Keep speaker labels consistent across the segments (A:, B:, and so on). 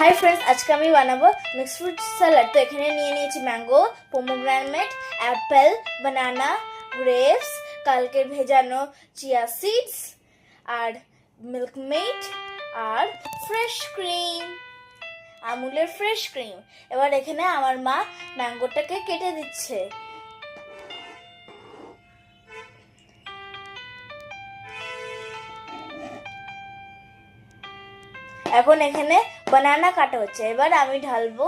A: Hi friends, আজকে আমি বানাবো মিক্সড ফ্রুট স্যালাড। তো এখানে নিয়ে নিয়েছি ম্যাঙ্গো, পোমোগ্রানেট, অ্যাপেল, বানানা, গ্রেপস, কালকে ভেজানো চিয়া সিডস, আর মিল্ক মেড, আর ফ্রেশ ক্রিম, আমুলের ফ্রেশ ক্রিম। এবার এখানে আমার মা ম্যাঙ্গোটাকে কেটে দিচ্ছে। এখন এখানে বানানা কাটা হচ্ছে। এবার আমি ঢালবো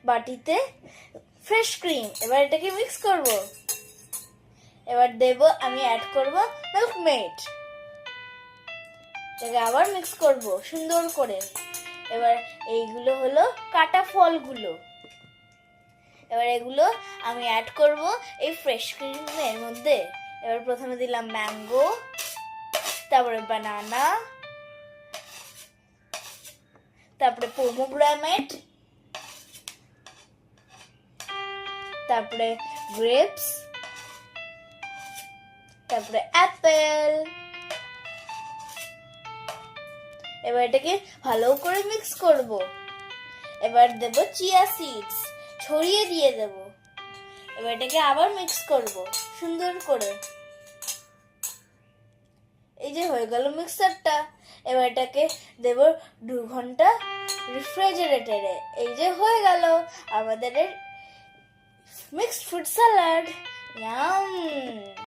A: বাটিতে ফ্রেশ ক্রিম। এবার এটাকে মিক্স করব। এবার আমি অ্যাড করব মিল্ক মেড। এটাকে আবার মিক্স করব সুন্দর করে। এবার এইগুলো হলো কাটা ফলগুলো। এবার এগুলো আমি অ্যাড করব এই ফ্রেশ ক্রিমের মধ্যে। এবার প্রথমে দিলাম ম্যাঙ্গো, তারপরে বানানা, তারপরে পোমোগ্রানেট, তারপরে গ্রেপস, তারপরে অ্যাপেল। এবার এটাকে ভালো করে মিক্স করব। এবার দেব চিয়া সিডস, ছড়িয়ে দিয়ে দেব। এবার এটাকে আবার মিক্স করব সুন্দর করে। এই যে হয়ে গেল মিক্সারটা। এবার এটাকে দেব 2 ঘন্টা রেফ্রিজারেটরে। এই যে হয়ে গেল আমাদের মিক্সড ফ্রুট স্যালাড। ইয়াম।